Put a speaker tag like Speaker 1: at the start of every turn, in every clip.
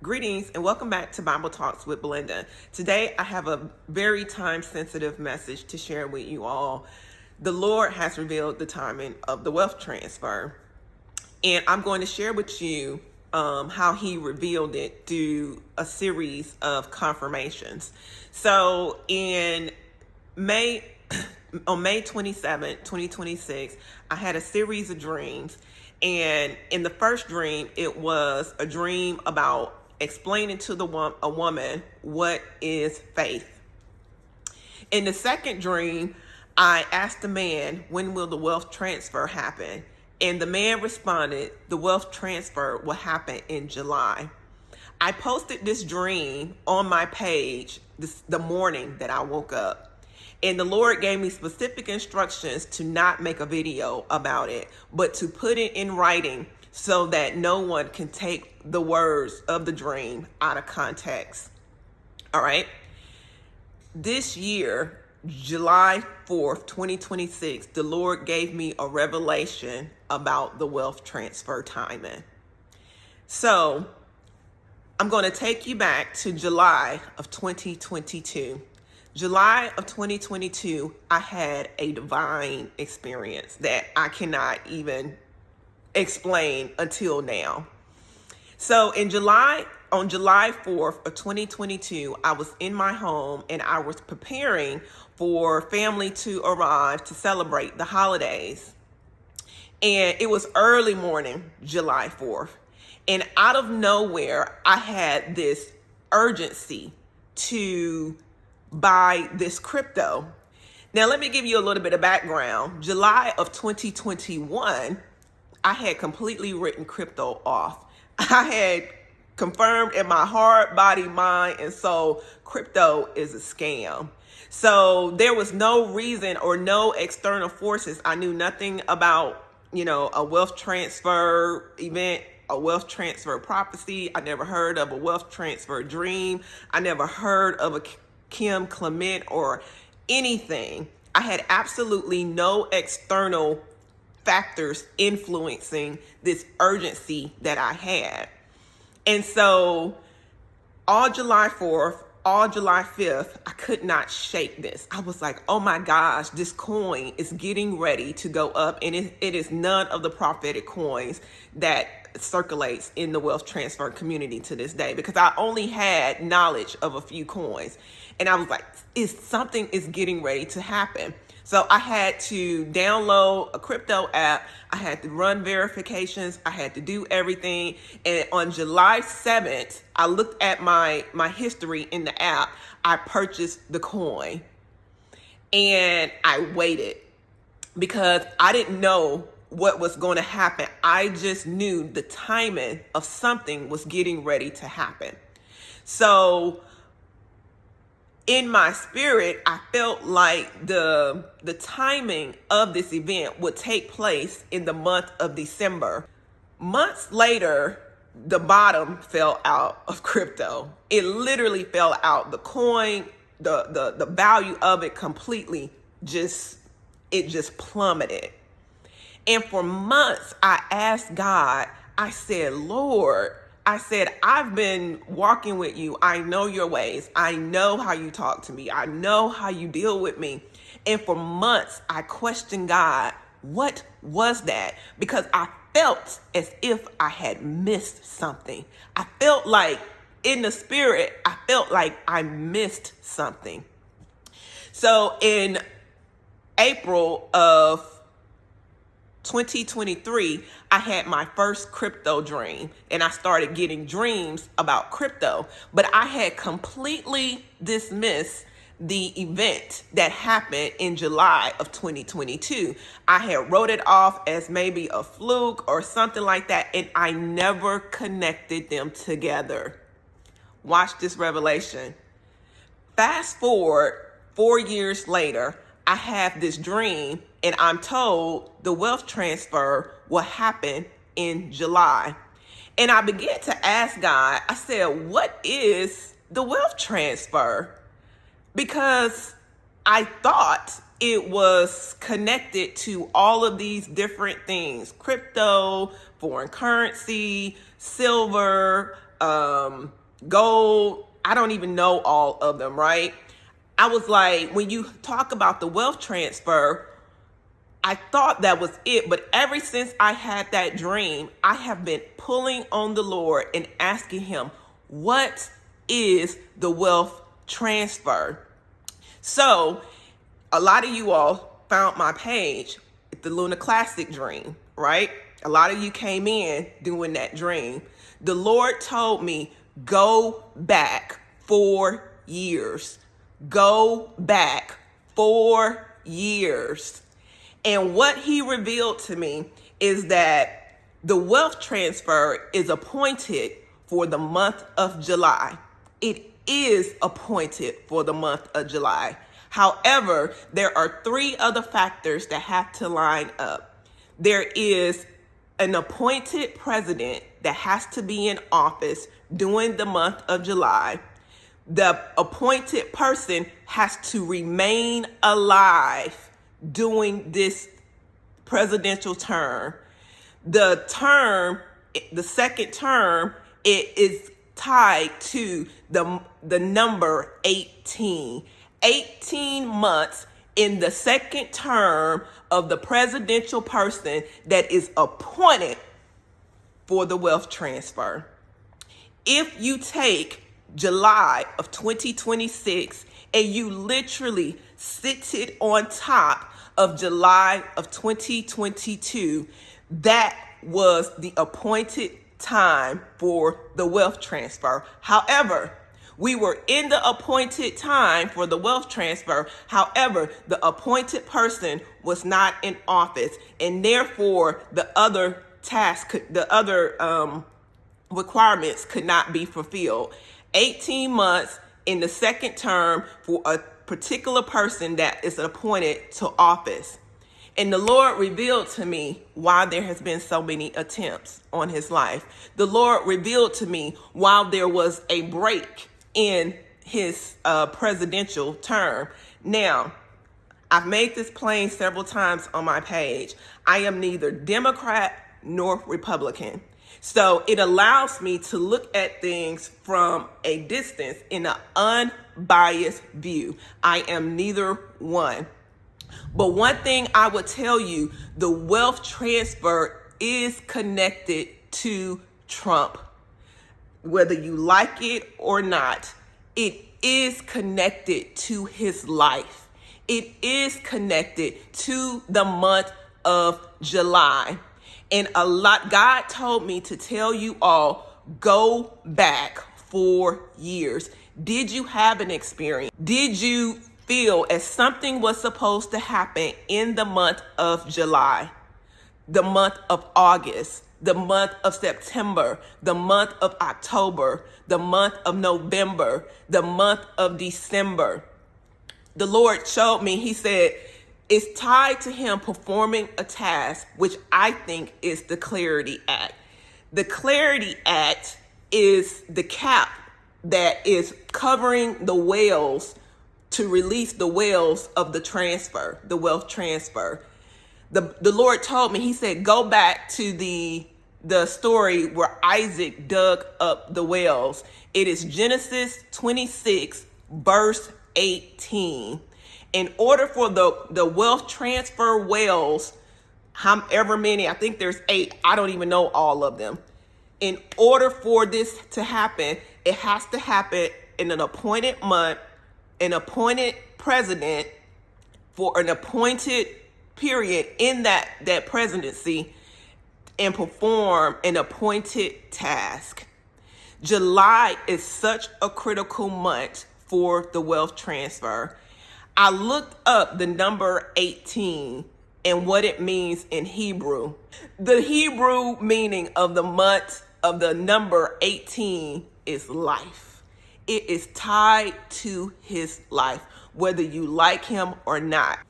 Speaker 1: Greetings and welcome back to Bible Talks with Belinda. Today I have a very time-sensitive message to share with you all. The Lord has revealed the timing of the wealth transfer, and I'm going to share with you how He revealed it through a series of confirmations. So on May 27, 2026, I had a series of dreams. And in the first dream, it was a dream about explaining to a woman what is faith. In the second dream, I asked the man, when will the wealth transfer happen? And the man responded, the wealth transfer will happen in July. I posted this dream on my page the morning that I woke up. And the Lord gave me specific instructions to not make a video about it, but to put it in writing so that no one can take the words of the dream out of context. All right. This year, July 4th, 2026, the Lord gave me a revelation about the wealth transfer timing. So I'm going to take you back to July of 2022. July of 2022, I had a divine experience that I cannot even explain until now. So on July 4th of 2022, I was in my home and I was preparing for family to arrive to celebrate the holidays. And it was early morning, July 4th. And out of nowhere, I had this urgency to buy this crypto. Now, let me give you a little bit of background. July of 2021, I had completely written crypto off. I had confirmed in my heart, body, mind, and soul, crypto is a scam. So there was no reason or no external forces. I knew nothing about, a wealth transfer event, a wealth transfer prophecy. I never heard of a wealth transfer dream. I never heard of a Kim Clement or anything. I had absolutely no external factors influencing this urgency that I had. And so all July 4th, all July 5th, I could not shake this. I was like, oh my gosh, this coin is getting ready to go up. And it is none of the prophetic coins that circulates in the wealth transfer community to this day, because I only had knowledge of a few coins. And I was like, something is getting ready to happen. So I had to download a crypto app. I had to run verifications. I had to do everything. And on July 7th, I looked at my history in the app. I purchased the coin and I waited because I didn't know what was going to happen. I just knew the timing of something was getting ready to happen. So in my spirit, I felt like the timing of this event would take place in the month of December. Months later, the bottom fell out of crypto. It literally fell out. The coin, the value of it completely just plummeted. And for months, I asked God, I said, Lord, I've been walking with you. I know your ways. I know how you talk to me. I know how you deal with me. And for months, I questioned God, what was that? Because I felt as if I had missed something. I felt like in the spirit, I felt like I missed something. So in April of 2023, I had my first crypto dream and I started getting dreams about crypto, but I had completely dismissed the event that happened in July of 2022. I had wrote it off as maybe a fluke or something like that, and I never connected them together. Watch this revelation. Fast forward 4 years later, I have this dream and I'm told the wealth transfer will happen in July. And I began to ask God, I said, what is the wealth transfer? Because I thought it was connected to all of these different things: crypto, foreign currency, silver, gold. I don't even know all of them, right? I was like, when you talk about the wealth transfer, I thought that was it. But ever since I had that dream, I have been pulling on the Lord and asking him, what is the wealth transfer? So a lot of you all found my page, the Lunar Classic dream, right? A lot of you came in doing that dream. The Lord told me, go back 4 years. Go back 4 years. And what he revealed to me is that the wealth transfer is appointed for the month of July. It is appointed for the month of July. However, there are 3 other factors that have to line up. There is an appointed president that has to be in office during the month of July. The appointed person has to remain alive during this presidential term. The second term, it is tied to the number 18. 18 months in the second term of the presidential person that is appointed for the wealth transfer. If you take July of 2026 and you literally sit it on top of July of 2022, that was the appointed time for the wealth transfer. However, we were in the appointed time for the wealth transfer. However, the appointed person was not in office, and therefore the other requirements could not be fulfilled. 18 months in the second term for a particular person that is appointed to office. And the Lord revealed to me why there has been so many attempts on his life. The Lord revealed to me while there was a break in his presidential term. Now, I've made this plain several times on my page. I am neither Democrat nor Republican. So it allows me to look at things from a distance in an unbiased view. I am neither one. But one thing I would tell you, the wealth transfer is connected to Trump. Whether you like it or not, it is connected to his life. It is connected to the month of July. And God told me to tell you all, go back 4 years. Did you have an experience? Did you feel as something was supposed to happen in the month of July, the month of August, the month of September, the month of October, the month of November, the month of December? The Lord showed me, he said, it's tied to him performing a task, which I think is the Clarity Act. The Clarity Act is the cap that is covering the whales to release the whales of the transfer, the wealth transfer. The Lord told me, he said, go back to the story where Isaac dug up the whales. It is Genesis 26, verse 18. In order for the wealth transfer whales, however many, I think there's 8, I don't even know all of them. In order for this to happen, it has to happen in an appointed month, an appointed president for an appointed period in that presidency, and perform an appointed task. July is such a critical month for the wealth transfer. I looked up the number 18 and what it means in Hebrew. The Hebrew meaning of the month of the number 18 is life. It is tied to his life, whether you like him or not.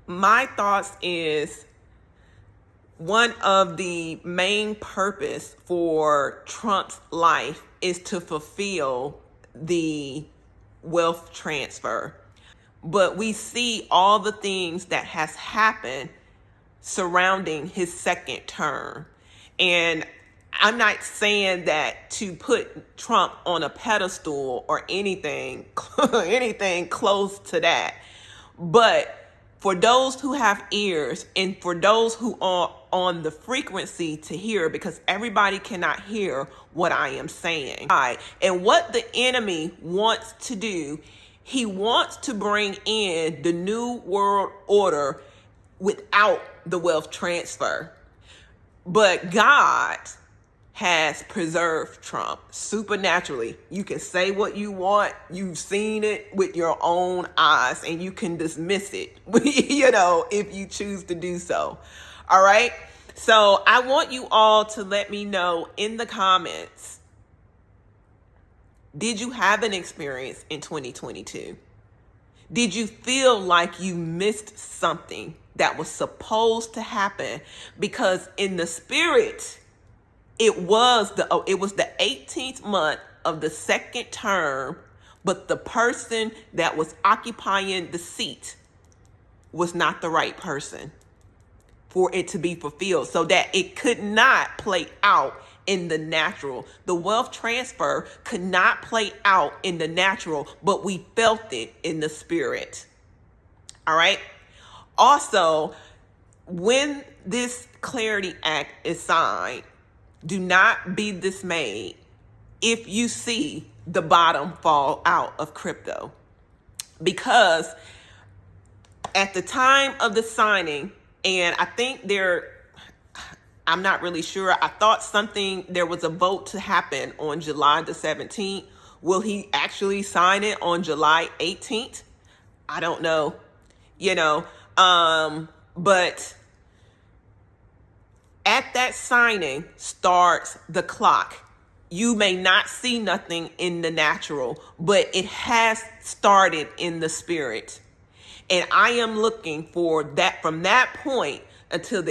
Speaker 1: My thoughts is one of the main purpose for Trump's life is to fulfill the wealth transfer. But we see all the things that has happened surrounding his second term. And I'm not saying that to put Trump on a pedestal or anything, anything close to that. But for those who have ears and for those who are on the frequency to hear, because everybody cannot hear what I am saying. And what the enemy wants to do, he wants to bring in the new world order without the wealth transfer. But God has preserved Trump supernaturally. You can say what you want. You've seen it with your own eyes and you can dismiss it, if you choose to do so. All right. So I want you all to let me know in the comments, did you have an experience in 2022? Did you feel like you missed something that was supposed to happen? Because in the spirit, it was the 18th month of the second term, but the person that was occupying the seat was not the right person for it to be fulfilled, so that it could not play out in the natural. The wealth transfer could not play out in the natural, but we felt it in the spirit. All right. Also, when this Clarity Act is signed, do not be dismayed if you see the bottom fall out of crypto. Because at the time of the signing, and I think I'm not really sure. I thought there was a vote to happen on July the 17th. Will he actually sign it on July 18th? I don't know, but at that signing starts the clock. You may not see nothing in the natural, but it has started in the spirit. And I am looking for that from that point until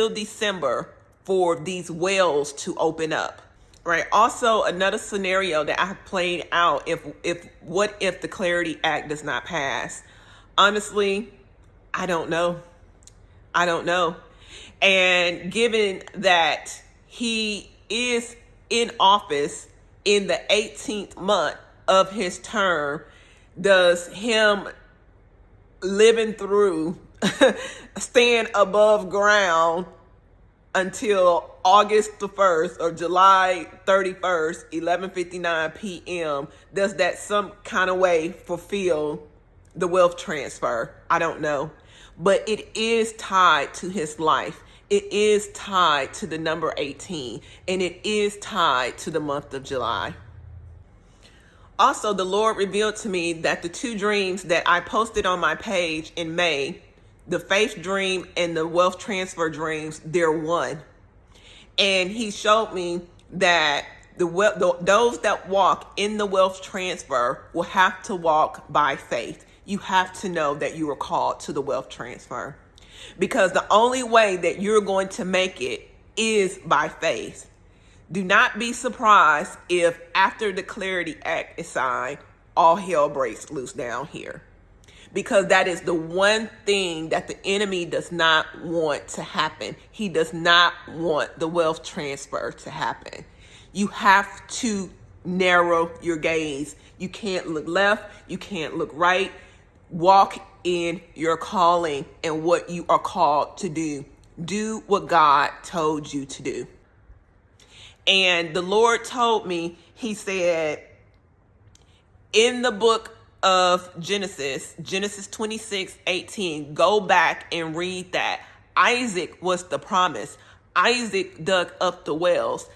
Speaker 1: December for these wells to open up. Right. Also, another scenario that I have played out, what if the Clarity Act does not pass? Honestly, I don't know. And given that he is in office in the 18th month of his term, does him living through staying above ground until August the 1st or July 31st, 11:59 p.m., does that some kind of way fulfill the wealth transfer? I don't know. But it is tied to his life. It is tied to the number 18, and it is tied to the month of July. Also, the Lord revealed to me that the two dreams that I posted on my page in May, the faith dream and the wealth transfer dreams, they're one. And he showed me that those that walk in the wealth transfer will have to walk by faith. You have to know that you are called to the wealth transfer, because the only way that you're going to make it is by faith. Do not be surprised if after the Clarity Act is signed, all hell breaks loose down here. Because that is the one thing that the enemy does not want to happen. He does not want the wealth transfer to happen. You have to narrow your gaze. You can't look left. You can't look right. Walk in your calling and what you are called to do. Do what God told you to do. And the Lord told me, he said, in the book of Genesis 26:18, go back and read that. Isaac was the promise. Isaac dug up the wells.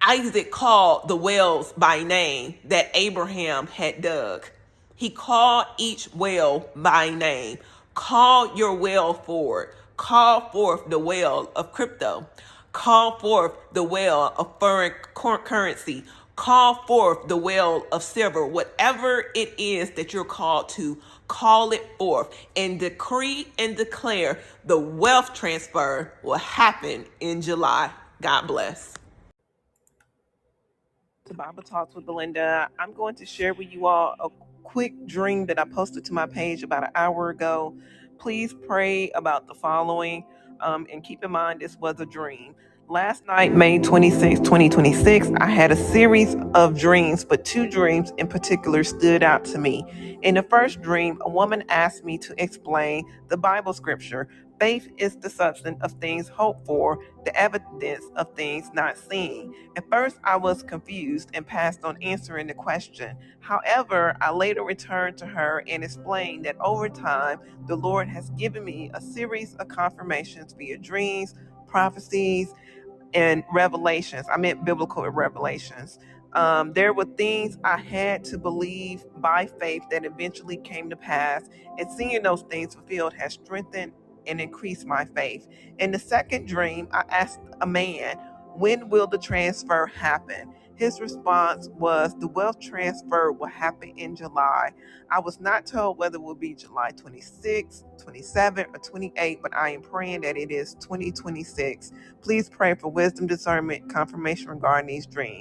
Speaker 1: Isaac called the wells by name that Abraham had dug. He called each well by name. Call your well forward. Call forth the well of crypto. Call forth the well of foreign currency. Call forth the well of silver. Whatever it is that you're called to, call it forth and decree and declare the wealth transfer will happen in July. God bless. To Bible Talks with Belinda, I'm going to share with you all a quick dream that I posted to my page about an hour ago. Please pray about the following, and keep in mind this was a dream. Last night, May 26, 2026, I had a series of dreams, but two dreams in particular stood out to me. In the first dream, a woman asked me to explain the Bible scripture. Faith is the substance of things hoped for, the evidence of things not seen. At first, I was confused and passed on answering the question. However, I later returned to her and explained that over time, the Lord has given me a series of confirmations via dreams, prophecies, and revelations. I meant biblical revelations. There were things I had to believe by faith that eventually came to pass, and seeing those things fulfilled has strengthened and increased my faith. In the second dream, I asked a man, "When will the transfer happen?" His response was, "The wealth transfer will happen in July." I was not told whether it will be July 26, 27, or 28, but I am praying that it is 2026. Please pray for wisdom, discernment, confirmation regarding these dreams.